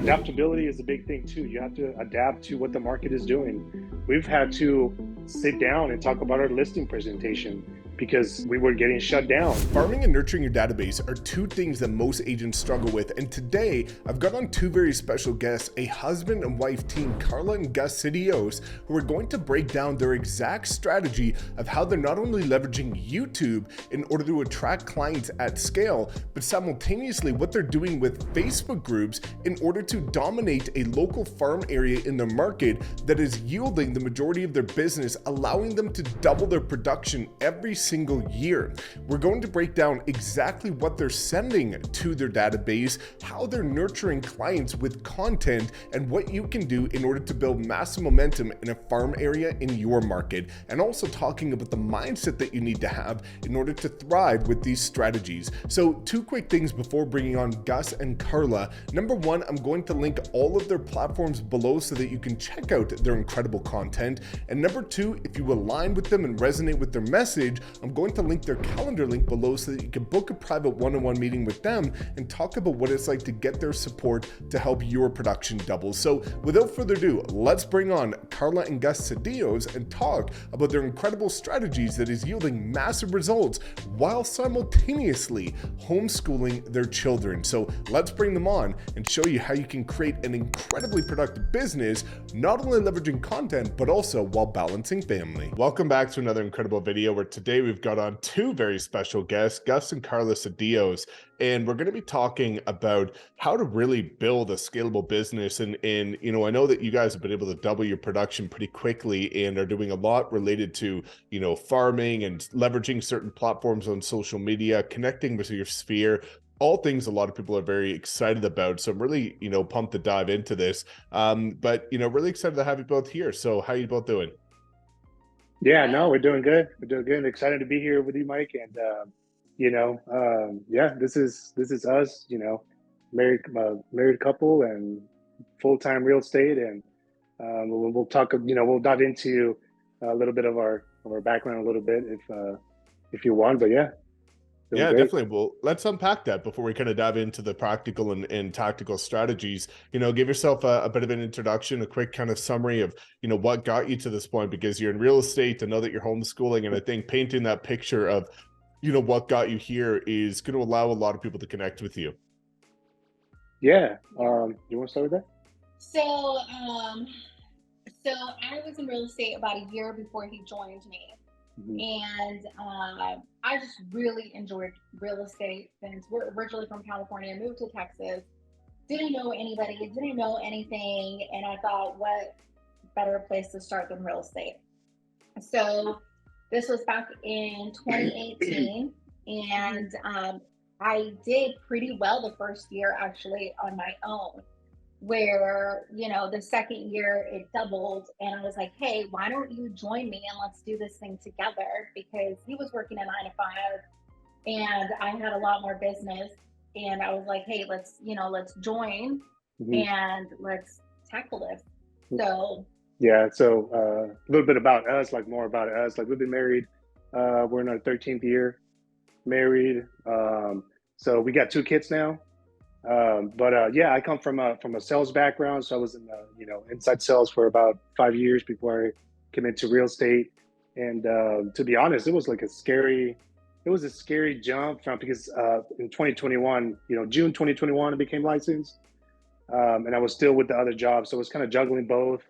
adaptability is a big thing too. You have to adapt to what the market is doing. We've had to sit down and talk about our listing presentation because we were getting shut down. Farming and nurturing your database are two things that most agents struggle with, and today I've got on two very special guests, a husband and wife team, Karla and Gus CEOs, who are going to break down their exact strategy of how they're not only leveraging YouTube in order to attract clients at scale, but simultaneously what they're doing with Facebook groups in order to dominate a local farm area in their market that is yielding the majority of their business, allowing them to double their production every single year. We're going to break down exactly what they're sending to their database, how they're nurturing clients with content, and what you can do in order to build massive momentum in a farm area in your market, and also talking about the mindset that you need to have in order to thrive with these strategies. So two quick things before bringing on Gus and Karla. Number one, I'm going to link all of their platforms below so that you can check out their incredible content. And number two, if you align with them and resonate with their message, I'm going to link their calendar link below so that you can book a private one-on-one meeting with them and talk about what it's like to get their support to help your production double. So without further ado, let's bring on Karla and Gus CEOs and talk about their incredible strategies that is yielding massive results while simultaneously homeschooling their children. So let's bring them on and show you how you can create an incredibly productive business, not only leveraging content, but also while balancing family. Welcome back to another incredible video where today we've got on two very special guests, Gus and Karla CEOs, and we're going to be talking about how to really build a scalable business. And you know, I know that you guys have been able to double your production pretty quickly and are doing a lot related to, you know, farming and leveraging certain platforms on social media, connecting with your sphere, all things a lot of people are very excited about. So I'm really, you know, pumped to dive into this. But, you know, really excited to have you both here. So how are you both doing? Yeah, no, we're doing good. We're doing good. Excited to be here with you, Mike. And yeah, this is us. You know, married couple and full-time real estate. And we'll talk. You know, we'll dive into a little bit of our background a little bit if you want. But yeah, doing Yeah, great. definitely. Well, let's unpack that before we kind of dive into the practical and tactical strategies. You know, give yourself a bit of an introduction, a quick kind of summary of, you know, what got you to this point, because you're in real estate. I know that you're homeschooling, and I think painting that picture of, you know, what got you here is going to allow a lot of people to connect with you. Yeah. You want to start with that? So, so I was in real estate about a year before he joined me. Mhm. And I just really enjoyed real estate since we're originally from California, moved to Texas, didn't know anybody, didn't know anything. And I thought, what better place to start than real estate? So this was back in 2018. And I did pretty well the first year actually on my own, where, you know, the second year it doubled, and I was like, hey, why don't you join me and let's do this thing together? Because he was working a 9 to 5 and I had a lot more business, and I was like, hey, let's join Mhm. and let's tackle this. So Yeah, so a little bit about us, like more about us. Like we've been married, we're in our 13th year married. So we got 2 kids now. But yeah, I come from a sales background, so I was in inside sales for about 5 years before I came into real estate. And to be honest, it was a scary jump from because in 2021, June 2021, I became licensed, and I was still with the other job, so I was kind of juggling both.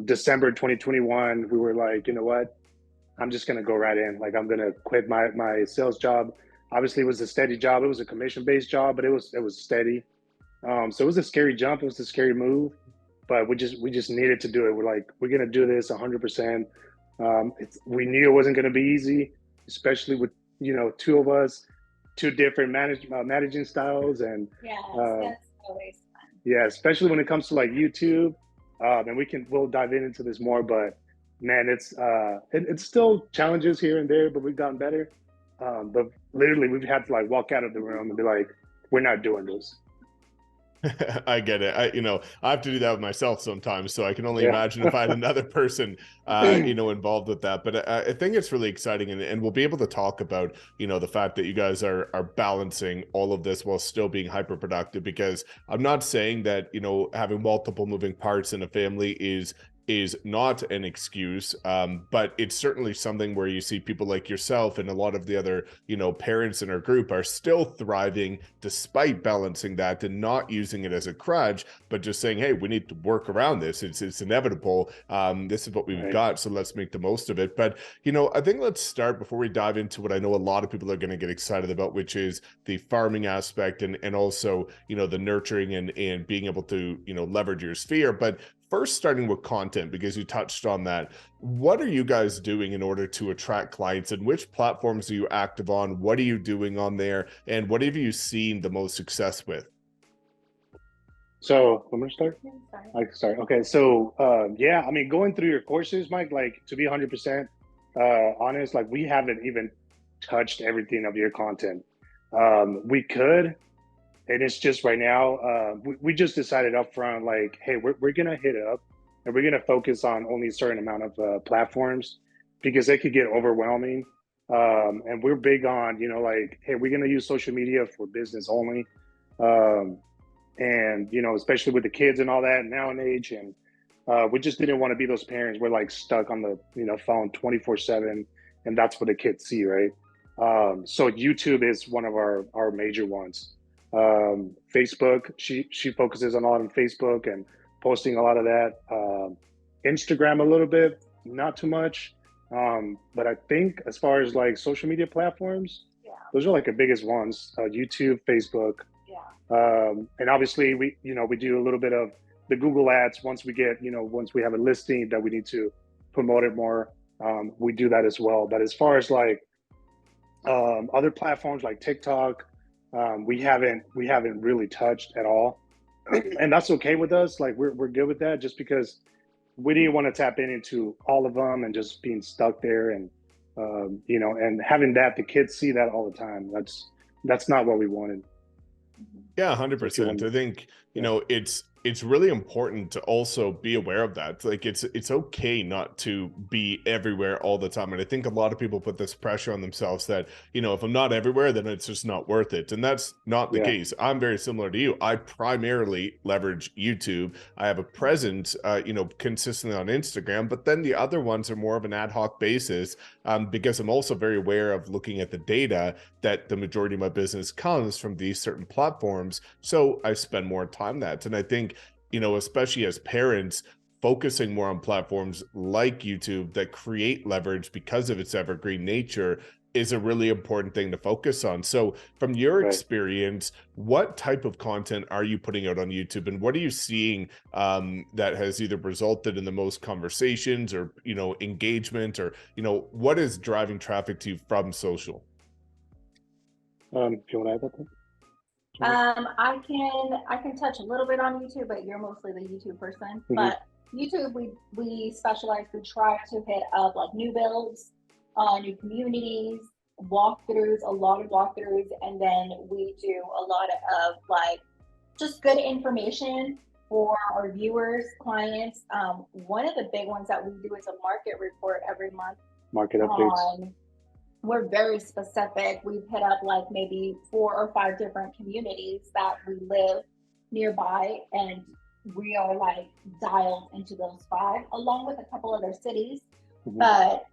December 2021, we were like, you know what, I'm just gonna go right in. Like I'm gonna quit my sales job. Obviously, it was a steady job. It was a commission-based job, but it was steady. So it was a scary jump. It was a scary move, but we just needed to do it. We're like, we're gonna do this 100%. We knew it wasn't gonna be easy, especially with two of us, two different managing styles, and yes, uh, that's always fun. yeah, especially when it comes to like YouTube. And we'll dive into this more, but man, it's still challenges here and there, but we've gotten better. But literally, we've had to like walk out of the room and be like, we're not doing this. I get it. I have to do that with myself sometimes, so I can only Yeah. imagine if I had another person, involved with that. But I think it's really exciting, and we'll be able to talk about, the fact that you guys are balancing all of this while still being hyper productive. Because I'm not saying that having multiple moving parts in a family is not an excuse, but it's certainly something where you see people like yourself and a lot of the other parents in our group are still thriving despite balancing that and not using it as a crutch, but just saying, hey, we need to work around this. It's inevitable. This is what we've Right. got, so let's make the most of it. But I think let's start before we dive into what I know a lot of people are going to get excited about, which is the farming aspect, and also the nurturing and being able to leverage your sphere. But first, starting with content, because you touched on that, what are you guys doing in order to attract clients, and which platforms are you active on? What are you doing on there, and what have you seen the most success with? So I'm gonna start. Sorry. I can start. Okay. So yeah, I mean, going through your courses, Mike, like to be 100% honest, like we haven't even touched everything of your content. We could, and it's just right now, we just decided up front, like, hey, we're gonna hit it up, and we're gonna focus on only a certain amount of platforms, because it could get overwhelming. And we're big on, like, hey, we're gonna use social media for business only. Um, and especially with the kids and all that now in age, and we just didn't want to be those parents. We're like stuck on the phone 24/7, and that's what the kids see, right? So YouTube is one of our major ones. Facebook, she focuses on a lot on Facebook and posting a lot of that. Instagram a little bit, not too much. But I think as far as like social media platforms, Yeah. those are like the biggest ones: YouTube, Facebook, Yeah. and obviously we do a little bit of the Google ads once we get, once we have a listing that we need to promote it more. We do that as well. But as far as like other platforms like TikTok, we haven't really touched at all, and that's okay with us. Like we're good with that, just because we didn't want to tap into all of them and just being stuck there, and and having that the kids see that all the time. That's not what we wanted. Yeah, So if you 100%. want, I think, yeah, it's really important to also be aware of that. Like it's okay not to be everywhere all the time. And I think a lot of people put this pressure on themselves that, if I'm not everywhere, then it's just not worth it. And that's not the yeah, case. I'm very similar to you. I primarily leverage YouTube. I have a presence, consistently on Instagram, but then the other ones are more of an ad hoc basis, because I'm also very aware of looking at the data that the majority of my business comes from these certain platforms. So I spend more time that. And I think, especially as parents, focusing more on platforms like YouTube that create leverage because of its evergreen nature is a really important thing to focus on. So from your right. experience, what type of content are you putting out on YouTube, and what are you seeing that has either resulted in the most conversations or, engagement, or, what is driving traffic to you from social? Do you want to add that? I can touch a little bit on YouTube, but you're mostly the YouTube person. Mm-hmm. But YouTube, we specialize. We try to hit up like new builds, new communities, walkthroughs, a lot of walkthroughs, and then we do a lot of like just good information for our viewers, clients. One of the big ones that we do is a market report every month Market updates. on we're very specific. We've hit up like maybe 4 or 5 different communities that we live nearby, and we are like dialed into those 5, along with a couple other cities. Mm-hmm. But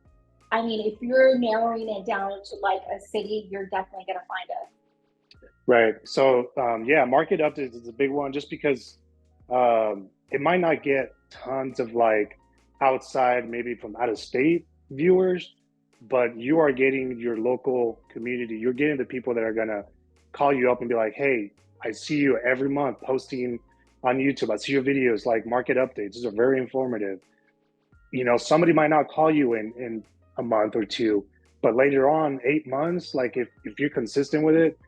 I mean, if you're narrowing it down to like a city, you're definitely gonna find us. Right. So yeah, market updates is a big one, just because it might not get tons of like outside, maybe from out of state viewers, but you are getting your local community. You're getting the people that are gonna call you up and be like, "Hey, I see you every month posting on YouTube. I see your videos, like market updates. These are very informative." Somebody might not call you in a month or two, but later on, 8 months, like if you're consistent with it,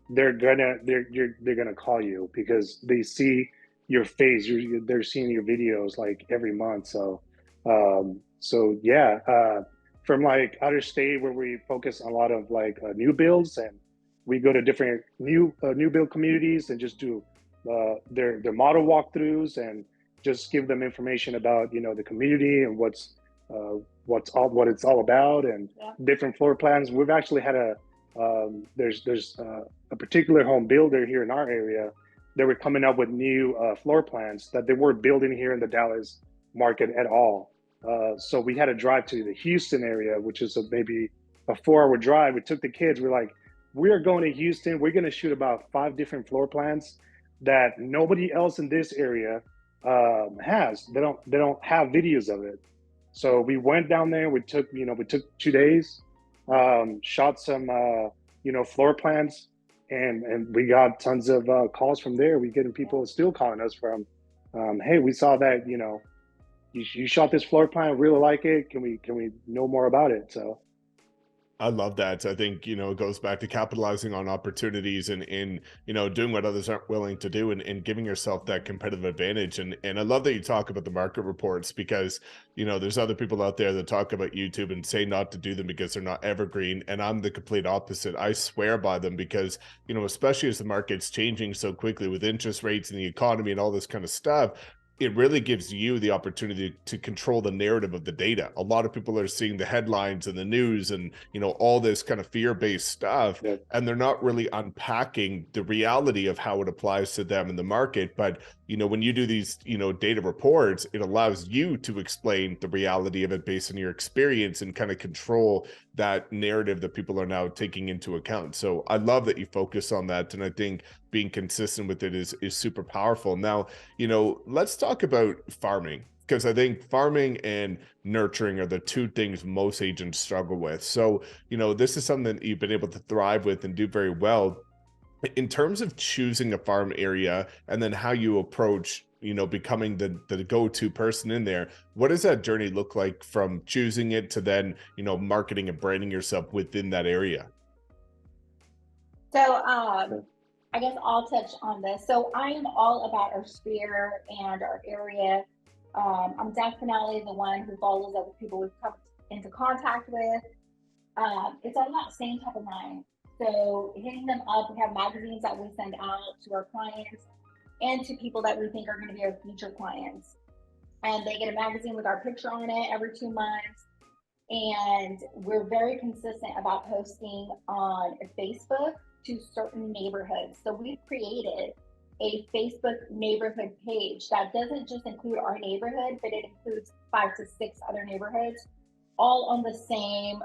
they're gonna call you because they see your face. They're seeing your videos like every month. So yeah, from like outer state, where we focus on a lot of like new builds, and we go to different new build communities and just do their model walkthroughs and just give them information about, the community and what it's all about, and different floor plans. We've actually had there's a particular home builder here in our area. They were coming up with new floor plans that they weren't building here in the Dallas market at all. So we had to drive to the Houston area, which is maybe a 4-hour drive. We took the kids. We're like, we are going to Houston. We're going to shoot about 5 different floor plans that nobody else in this area has. They don't have videos of it. So we went down there. We took 2 days, shot some floor plans, and we got tons of calls from there. We getting people still calling us from, hey, we saw that you shot this floor plan, really like it. Can we know more about it? So I love that. I think, it goes back to capitalizing on opportunities and doing what others aren't willing to do, and giving yourself that competitive advantage. And I love that you talk about the market reports, because, there's other people out there that talk about YouTube and say not to do them because they're not evergreen. And I'm the complete opposite. I swear by them because, especially as the market's changing so quickly with interest rates and the economy and all this kind of stuff, it really gives you the opportunity to control the narrative of the data. A lot of people are seeing the headlines and the news and, all this kind of fear-based stuff, and they're not really unpacking the reality of how it applies to them in the market. But, when you do these, data reports, it allows you to explain the reality of it based on your experience and kind of control that narrative that people are now taking into account. So I love that you focus on that. And I think being consistent with it is super powerful. Now, let's talk about farming, because I think farming and nurturing are the 2 things most agents struggle with. So, this is something that you've been able to thrive with and do very well. In terms of choosing a farm area and then how you approach, becoming the go-to person in there, what does that journey look like from choosing it to then, marketing and branding yourself within that area? So I guess I'll touch on this. So I am all about our sphere and our area. I'm definitely the one who follows up with people we've come into contact with. It's all about staying top of mind. So hitting them up. We have magazines that we send out to our clients and to people that we think are going to be our future clients. And they get a magazine with our picture on it every 2 months. And we're very consistent about posting on Facebook to certain neighborhoods. So we've created a Facebook neighborhood page that doesn't just include our neighborhood, but it includes 5 to 6 other neighborhoods, all on the same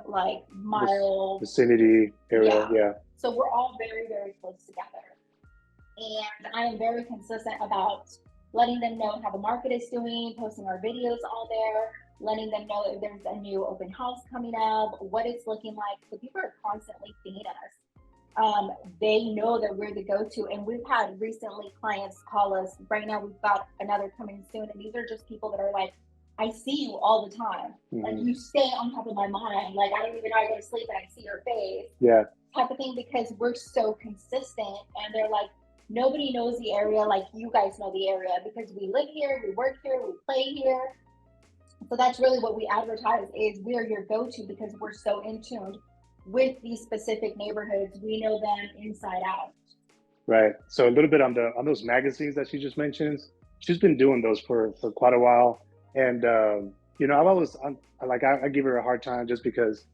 mile vicinity area. Yeah. So we're all very, very close together. And I am very consistent about letting them know how the market is doing, posting our videos all there, letting them know if there's a new open house coming up, what it's looking like. So people are constantly seeing us. They know that we're the go-to, and we've had recently clients call us. Right now we've got another coming soon, and these are just people that are like, I see you all the time. Like, you stay on top of my mind. Like, I don't even know I go to sleep and I see your face. Yeah. Type of thing, because we're so consistent. And they're like, nobody knows the area like you guys know the area, because we live here, we work here, we play here. So that's really what we advertise, is we're your go-to because we're so in tune with these specific neighborhoods. We know them inside out. Right. So a little bit on those magazines that she just mentioned. She's been doing those for quite a while. And, I give her a hard time just because,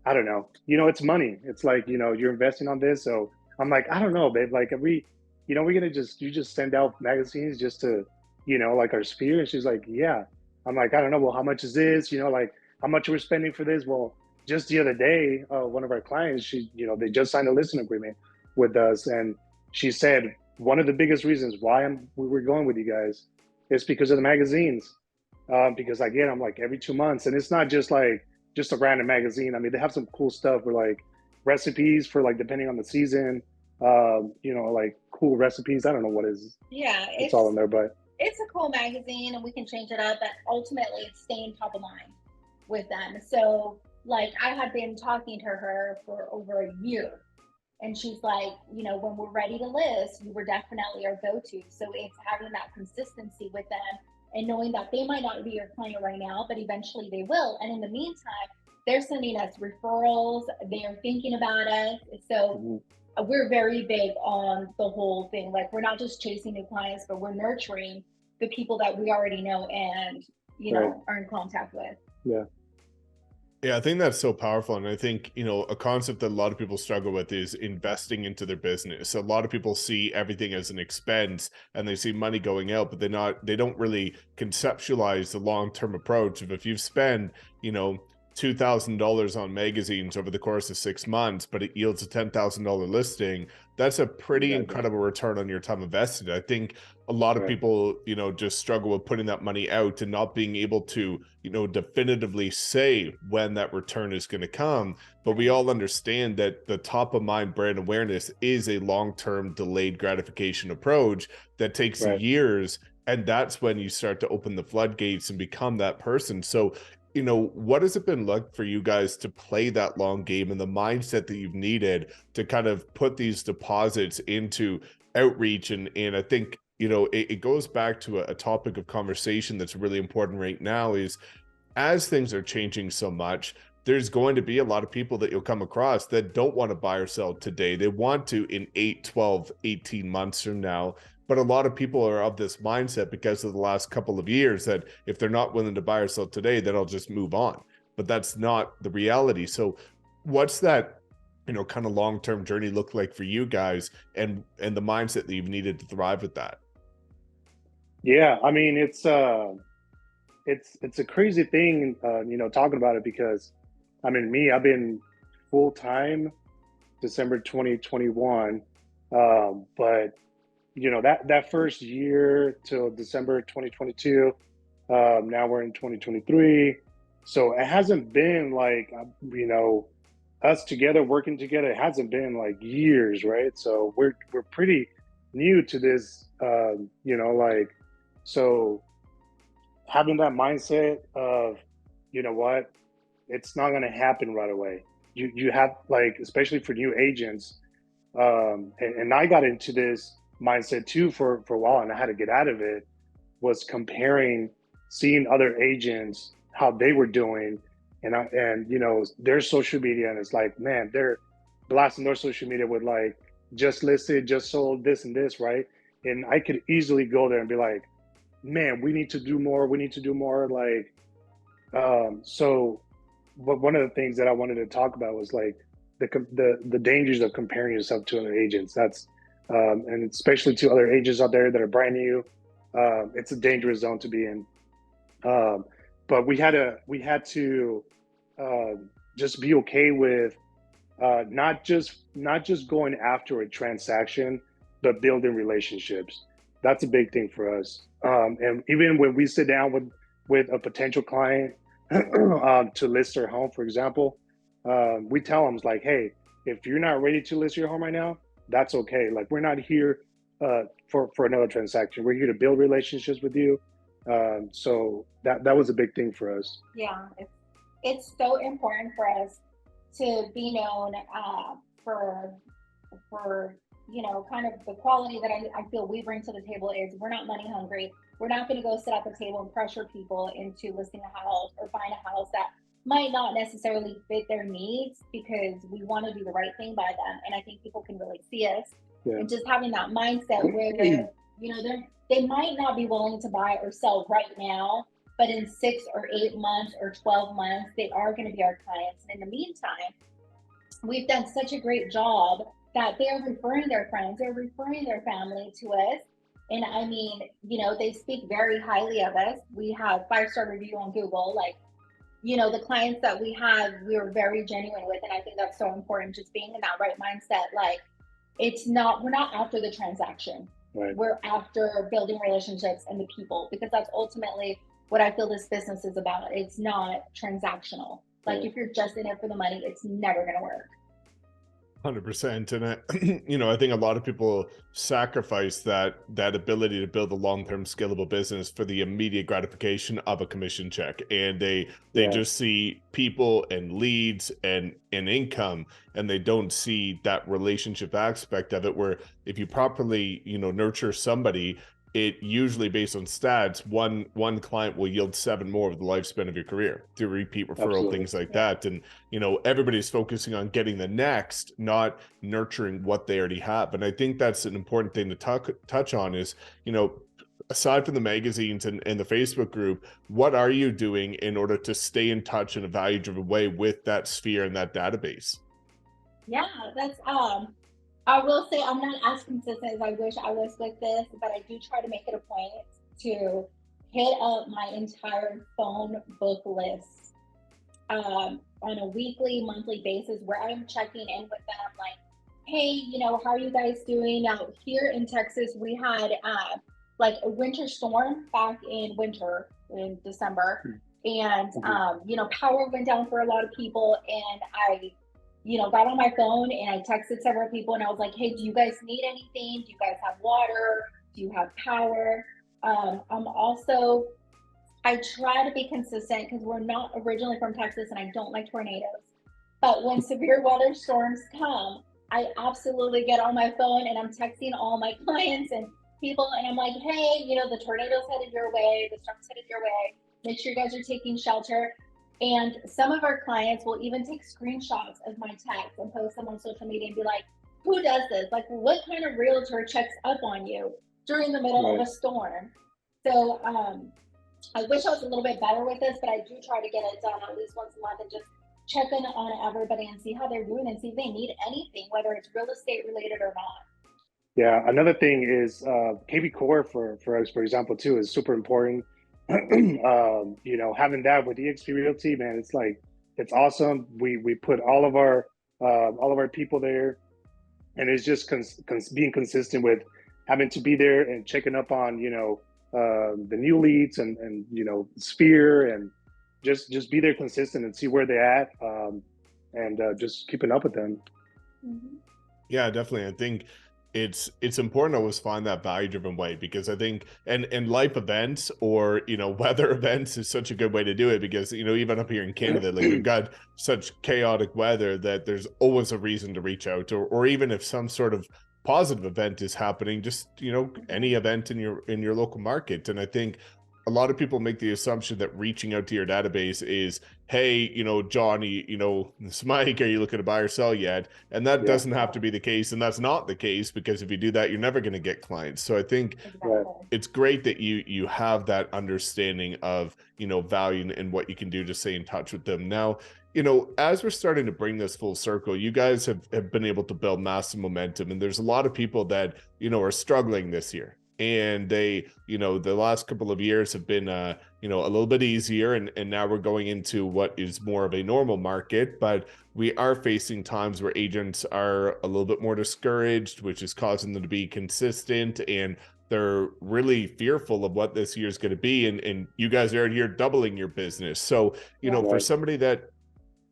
I don't know, it's money. It's like, you're investing on this. So I'm like, I don't know, babe. Like, we're going to you just send out magazines just to, like our sphere. And she's like, yeah. I'm like, I don't know. Well, how much is this? Like, how much we're spending for this? Well, just the other day, one of our clients, they just signed a listing agreement with us. And she said, one of the biggest reasons why we're going with you guys is because of the magazines. Because I get them like every 2 months, and it's not just a random magazine. I mean, they have some cool stuff for like recipes for like, depending on the season, like cool recipes. I don't know what is. Yeah. It's all in there, but it's a cool magazine and we can change it up, but ultimately it's staying top of mind with them. So like, I had been talking to her for over a year, and she's like, when we're ready to list, you were definitely our go-to. So it's having that consistency with them and knowing that they might not be your client right now, but eventually they will. And in the meantime, they're sending us referrals. They are thinking about us. So we're very big on the whole thing. Like, we're not just chasing new clients, but we're nurturing the people that we already know and, you know, are in contact with. Yeah. Yeah, I think that's so powerful. And I think, you know, a concept that a lot of people struggle with is investing into their business. A lot of people see everything as an expense and they see money going out, but they don't really conceptualize the long-term approach of if you've spent, you know, $2,000 on magazines over the course of 6 months, but it yields a $10,000 listing, that's a pretty incredible return on your time invested. I think a lot of people, you know, just struggle with putting that money out and not being able to, you know, definitively say when that return is going to come. But we all understand that the top of mind brand awareness is a long-term delayed gratification approach that takes years. And that's when you start to open the floodgates and become that person. So, you know, what has it been like for you guys to play that long game and the mindset that you've needed to kind of put these deposits into outreach? And I think, you know, it goes back to a topic of conversation that's really important right now is as things are changing so much, there's going to be a lot of people that you'll come across that don't want to buy or sell today. They want to in 8, 12, 18 months from now. But a lot of people are of this mindset because of the last couple of years that if they're not willing to buy or sell today, then I'll just move on. But that's not the reality. So what's that, you know, kind of long-term journey look like for you guys and the mindset that you've needed to thrive with that? Yeah, I mean, it's a crazy thing, you know, talking about it because, I mean, I've been full time December 2021, but you know that first year till December 2022. Now we're in 2023, so it hasn't been like you know us together working together. It hasn't been like years, right? So we're pretty new to this, you know, like so having that mindset of, you know what, it's not going to happen right away. You have like, especially for new agents, and I got into this mindset too for a while, and I had to get out of it. Was comparing, seeing other agents how they were doing, and you know their social media, and it's like, man, they're blasting their social media with like just listed, just sold, this and this, right? And I could easily go there and be like, man, we need to do more. We need to do more. Like, so, but one of the things that I wanted to talk about was like the dangers of comparing yourself to other agents. That's and especially to other agents out there that are brand new. It's a dangerous zone to be in. But we had to just be okay with not just going after a transaction, but building relationships. That's a big thing for us. And even when we sit down with a potential client to list their home, for example, we tell them like, hey, if you're not ready to list your home right now, that's okay. Like, we're not here for another transaction. We're here to build relationships with you. So that was a big thing for us. Yeah, it's so important for us to be known for you know, kind of the quality that I feel we bring to the table is we're not money hungry. We're not going to go sit at the table and pressure people into listing a house or buying a house that might not necessarily fit their needs, because we want to do the right thing by them. And I think people can really see us. And just having that mindset where, you know, they might not be willing to buy or sell right now, but in 6 or 8 months or 12 months, they are going to be our clients. And in the meantime, we've done such a great job that they're referring their friends, they're referring their family to us. And I mean, you know, they speak very highly of us. We have 5-star review on Google. Like, you know, the clients that we have, we're very genuine with. And I think that's so important, just being in that right mindset. Like, we're not after the transaction. Right. We're after building relationships and the people, because that's ultimately what I feel this business is about. It's not transactional. Like, if you're just in it for the money, it's never going to work. 100%. And you know, I think a lot of people sacrifice that ability to build a long-term scalable business for the immediate gratification of a commission check. And they just see people and leads and income, and they don't see that relationship aspect of it, where if you properly, you know, nurture somebody, it usually, based on stats, one client will yield 7 more over the lifespan of your career through repeat referral, Absolutely. things like Yeah. that. And everybody's focusing on getting the next, not nurturing what they already have. And I think that's an important thing to touch on is, aside from the magazines and the Facebook group, what are you doing in order to stay in touch in a value-driven way with that sphere and that database? Yeah, that's I will say I'm not as consistent as I wish I was with this, but I do try to make it a point to hit up my entire phone book list on a weekly, monthly basis where I'm checking in with them like, hey, how are you guys doing? Now, here in Texas, we had like a winter storm back in winter in December. And, power went down for a lot of people. And I got on my phone and I texted several people and I was like, hey, do you guys need anything? Do you guys have water? Do you have power? I try to be consistent because we're not originally from Texas and I don't like tornadoes. But when severe weather storms come, I absolutely get on my phone and I'm texting all my clients and people and I'm like, hey, the tornado's headed your way, the storm's headed your way. Make sure you guys are taking shelter. And some of our clients will even take screenshots of my texts and post them on social media and be like, who does this? Like, what kind of realtor checks up on you during the middle of a storm? So I wish I was a little bit better with this, but I do try to get it done at least once a month and just check in on everybody and see how they're doing and see if they need anything, whether it's real estate related or not. Yeah, another thing is KB Core for us, for example, too, is super important. Having that with EXP Realty, man, it's like it's awesome. We put all of our people there, and it's just being consistent with having to be there and checking up on the new leads and Sphere and just be there consistent and see where they're at and just keeping up with them. Mm-hmm. Yeah, definitely. I think it's important to always find that value driven way, because I think and life events or weather events is such a good way to do it, because even up here in Canada, like we've got such chaotic weather that there's always a reason to reach out, or even if some sort of positive event is happening, just any event in your local market. And I think a lot of people make the assumption that reaching out to your database is, hey, Johnny, it's Mike, are you looking to buy or sell yet? And that doesn't have to be the case. And that's not the case, because if you do that, you're never going to get clients. So I think it's great that you have that understanding of, value and what you can do to stay in touch with them. Now, as we're starting to bring this full circle, you guys have been able to build massive momentum. And there's a lot of people that, are struggling this year. And they, the last couple of years have been, a little bit easier. And now we're going into what is more of a normal market, but we are facing times where agents are a little bit more discouraged, which is causing them to be consistent. And they're really fearful of what this year is going to be. And you guys are out here doubling your business. So, for somebody that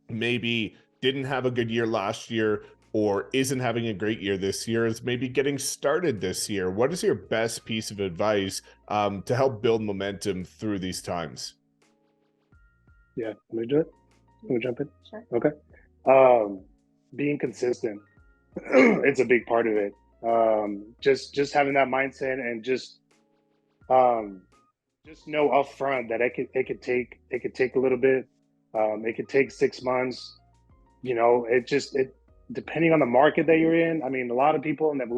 maybe didn't have a good year last year, or isn't having a great year this year, is maybe getting started this year, what is your best piece of advice to help build momentum through these times? Yeah, let me do it. Let me jump in. Sure. Okay. Being consistent, it's a big part of it. Just having that mindset and just know upfront that it could take a little bit. It could take 6 months. Depending on the market that you're in. I mean, a lot of people, and that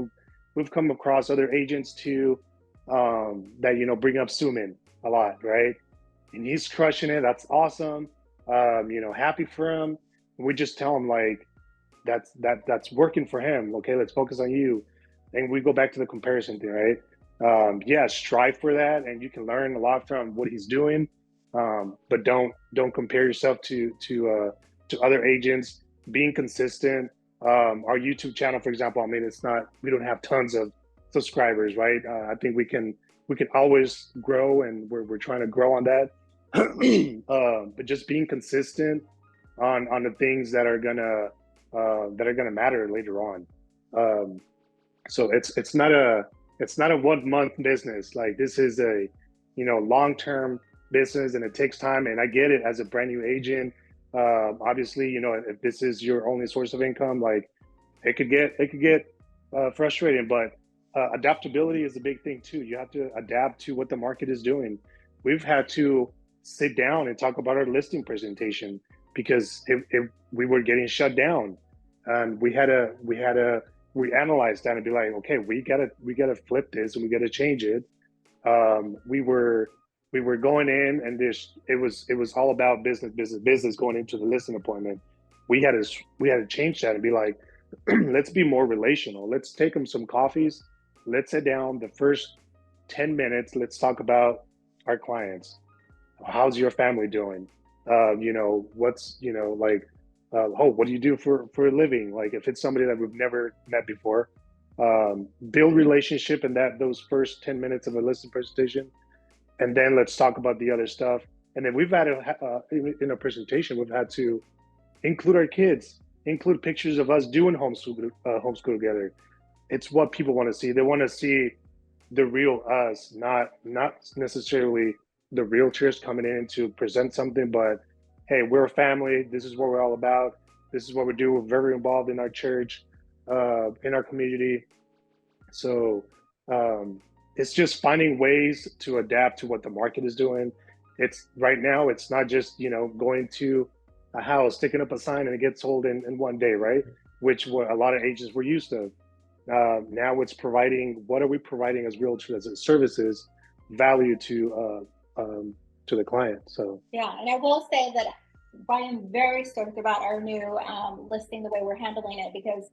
we've come across other agents too, that bring up Suman a lot, right? And he's crushing it. That's awesome. Happy for him. We just tell him like that's working for him. Okay, let's focus on you. And we go back to the comparison thing, right? Strive for that, and you can learn a lot from what he's doing. But don't compare yourself to other agents. Being consistent. Our YouTube channel, for example, I mean, we don't have tons of subscribers, right? I think we can always grow, and we're trying to grow on that. But just being consistent on the things that are gonna matter later on. So it's not a 1 month business. Like, this is a long-term business, and it takes time. And I get it as a brand new agent. Obviously, if this is your only source of income, like it could get frustrating, but adaptability is a big thing too. You have to adapt to what the market is doing. We've had to sit down and talk about our listing presentation because if we were getting shut down, and we analyzed that and be like, okay, we gotta flip this and we gotta change it. We were going in and it was all about business going into the listing appointment. We had to change that and be like, let's be more relational. Let's take them some coffees. Let's sit down the first 10 minutes. Let's talk about our clients. How's your family doing? What's, what do you do for a living? Like if it's somebody that we've never met before, build relationship in those first 10 minutes of a listing presentation. And then let's talk about the other stuff. And then we've had in a presentation, we've had to include our kids, include pictures of us doing homeschool together. It's what people want to see. They want to see the real us, not necessarily the realtors coming in to present something, but hey, we're a family. This is what we're all about. This is what we do. We're very involved in our church, in our community. So it's just finding ways to adapt to what the market is doing. It's right now, it's not just, going to a house, sticking up a sign and it gets sold in one day, right? Which what a lot of agents were used to. Now it's what are we providing as realtors, as services, value to the client. So yeah, and I will say that I am very stoked about our new listing, the way we're handling it, because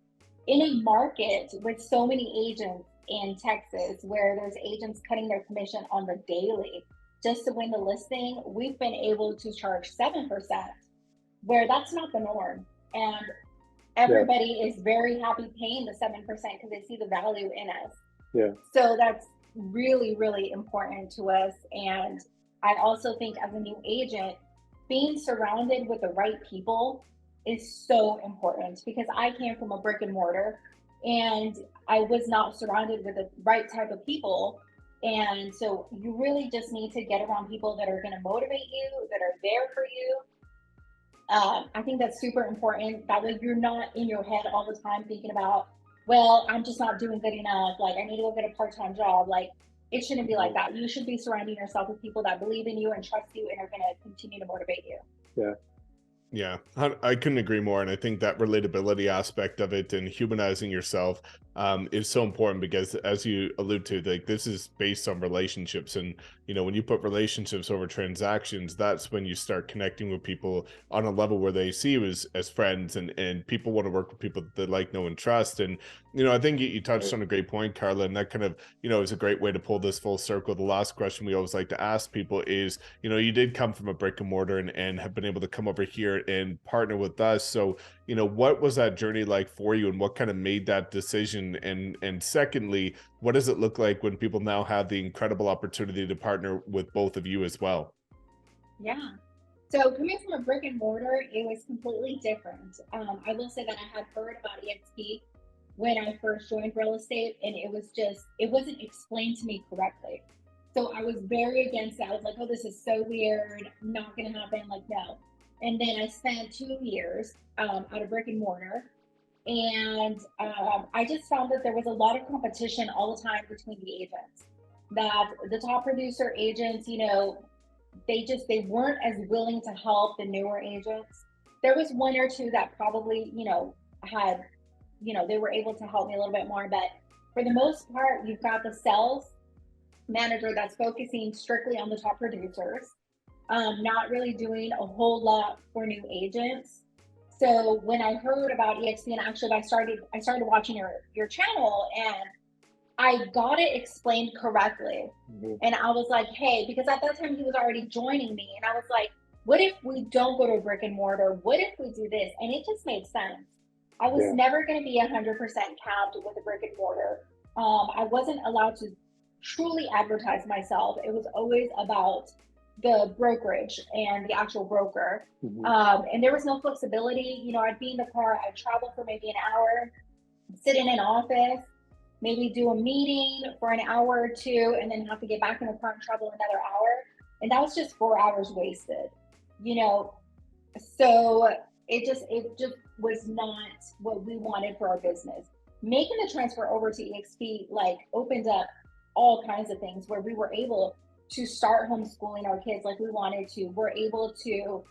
in a market with so many agents in Texas, where there's agents cutting their commission on the daily just to win the listing, we've been able to charge 7%, where that's not the norm. And everybody is very happy paying the 7% because they see the value in us. Yeah. So that's really, really important to us. And I also think as a new agent, being surrounded with the right people is so important, because I came from a brick and mortar and I was not surrounded with the right type of people. And so you really just need to get around people that are going to motivate you, that are there for you. I think that's super important. That way you're not in your head all the time thinking about, well, I'm just not doing good enough. Like I need to go get a part-time job. Like it shouldn't be like that. You should be surrounding yourself with people that believe in you and trust you and are going to continue to motivate you. Yeah. Yeah, I couldn't agree more. And I think that relatability aspect of it and humanizing yourself is so important, because as you allude to, like this is based on relationships. And, when you put relationships over transactions, that's when you start connecting with people on a level where they see you as friends, and people want to work with people that they like, know, and trust. And, I think you touched on a great point, Karla, and that kind of, is a great way to pull this full circle. The last question we always like to ask people is, you did come from a brick and mortar and have been able to come over here and partner with us. So, what was that journey like for you, and what kind of made that decision? And secondly, what does it look like when people now have the incredible opportunity to partner with both of you as well? Yeah. So coming from a brick and mortar, it was completely different. I will say that I had heard about EXP when I first joined real estate, and it wasn't explained to me correctly. So I was very against that. I was like, oh, this is so weird, not gonna happen, like no. And then I spent 2 years at a brick and mortar, and I just found that there was a lot of competition all the time between the agents. That the top producer agents, they weren't as willing to help the newer agents. There was one or two that probably, had, they were able to help me a little bit more, but for the most part, you've got the sales manager that's focusing strictly on the top producers, not really doing a whole lot for new agents. So when I heard about EXP, and actually I started watching your channel, and I got it explained correctly. Mm-hmm. And I was like, hey, because at that time he was already joining me, and I was like, what if we don't go to a brick and mortar? What if we do this? And it just made sense. I was never going to be 100% capped with a brick and mortar. I wasn't allowed to truly advertise myself. It was always about the brokerage and the actual broker. Mm-hmm. And there was no flexibility. I'd be in the car, I'd travel for maybe an hour, sit in an office, maybe do a meeting for an hour or two, and then have to get back in the car and travel another hour. And that was just 4 hours wasted, so it just was not what we wanted for our business. making the transfer over to EXP like opened up all kinds of things where we were able to start homeschooling our kids like we wanted to. We're able to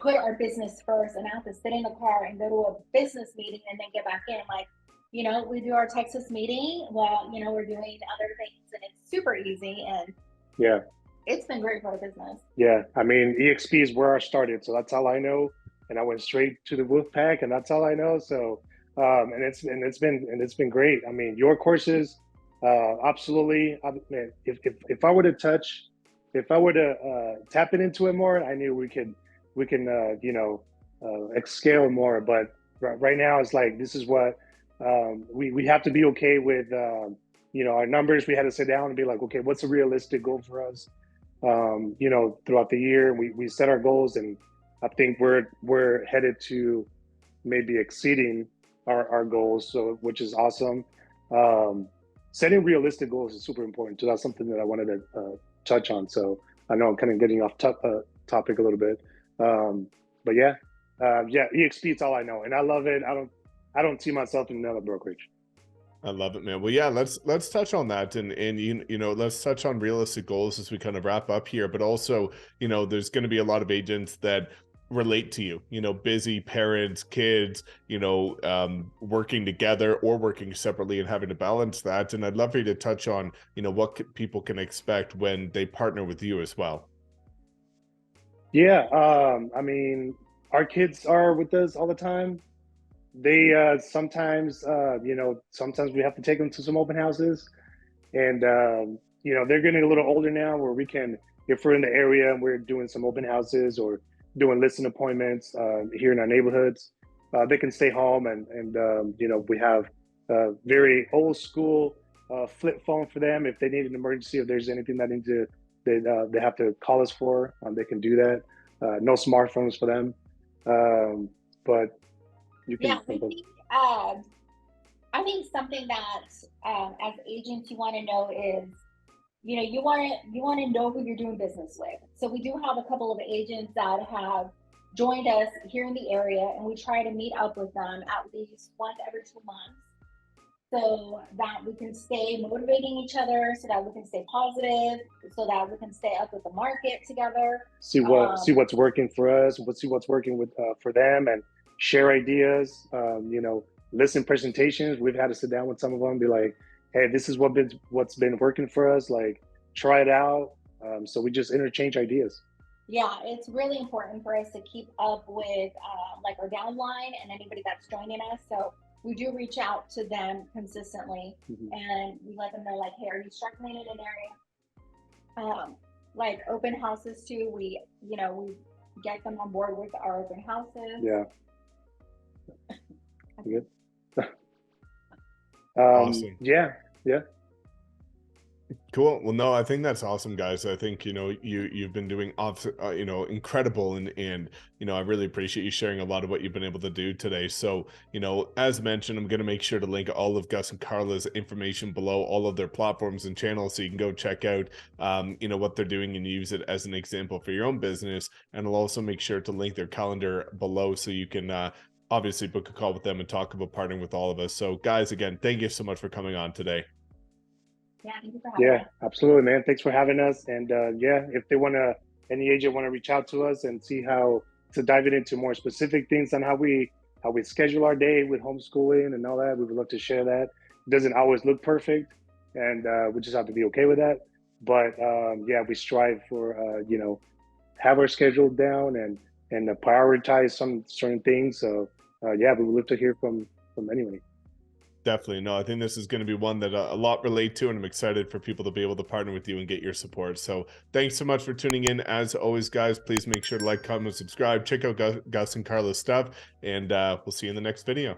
put our business first and have to sit in the car and go to a business meeting and then get back in. Like, we do our Texas meeting while, we're doing other things, and it's super easy, and Yeah. it's been great for our business. Yeah. I mean, EXP is where I started, so that's all I know. And I went straight to the wolf pack, and that's all I know. So, and it's been great. I mean, your courses, absolutely. Man, if I were to tap it into it more, I knew we can scale more. But right now, it's like, this is what we have to be okay with. Our numbers. We had to sit down and be like, okay, what's a realistic goal for us? Throughout the year, we set our goals, and I think we're headed to maybe exceeding our goals, so which is awesome. Setting realistic goals is super important too. That's something that I wanted to touch on. So I know I'm kind of getting off topic a little bit, but yeah, EXP, it's all I know, and I love it. I don't see myself in another brokerage. I love it, man. Well, yeah, let's touch on that, and let's touch on realistic goals as we kind of wrap up here. But also, there's going to be a lot of agents that relate to you, busy parents, kids, working together or working separately and having to balance that. And I'd love for you to touch on, what people can expect when they partner with you as well. Yeah, I mean, our kids are with us all the time. They sometimes sometimes we have to take them to some open houses, and they're getting a little older now, where we can, if we're in the area and we're doing some open houses or doing listing appointments here in our neighborhoods, they can stay home, and we have very old school flip phone for them. If they need an emergency, if there's anything that they have to call us for, they can do that. No smartphones for them, but you can. Yeah, I think something that as agents you want to know is, you want to know who you're doing business with. So we do have a couple of agents that have joined us here in the area, and we try to meet up with them at least once every 2 months, so that we can stay motivating each other, so that we can stay positive, so that we can stay up with the market together. See what's working for us. See what's working with for them, and share ideas. Listen presentations. We've had to sit down with some of them, be like, hey, this is what's been working for us. Like, try it out. So we just interchange ideas. Yeah, it's really important for us to keep up with like our downline and anybody that's joining us. So we do reach out to them consistently, and we let them know, like, hey, are you struggling in an area? Like open houses too. We get them on board with our open houses. Yeah. Good. Awesome. Yeah. Cool. Well, no, I think that's awesome, guys. I think, you've been doing, incredible. And, I really appreciate you sharing a lot of what you've been able to do today. So, as mentioned, I'm going to make sure to link all of Gus and Karla's information below, all of their platforms and channels, so you can go check out, what they're doing and use it as an example for your own business. And I'll also make sure to link their calendar below, so you can, obviously book a call with them and talk about partnering with all of us. So guys, again, thank you so much for coming on today. Yeah, thank you for having us. Absolutely, man. Thanks for having us. And if they any agent want to reach out to us and see how to dive it into more specific things on how we schedule our day with homeschooling and all that, we would love to share that. It doesn't always look perfect, and we just have to be okay with that. But we strive for have our schedule down and prioritize some certain things. So we would love to hear from anyone. Definitely. No, I think this is going to be one that a lot relate to, and I'm excited for people to be able to partner with you and get your support. So thanks so much for tuning in. As always, guys, please make sure to like, comment, subscribe, check out Gus and Karla's stuff, and we'll see you in the next video.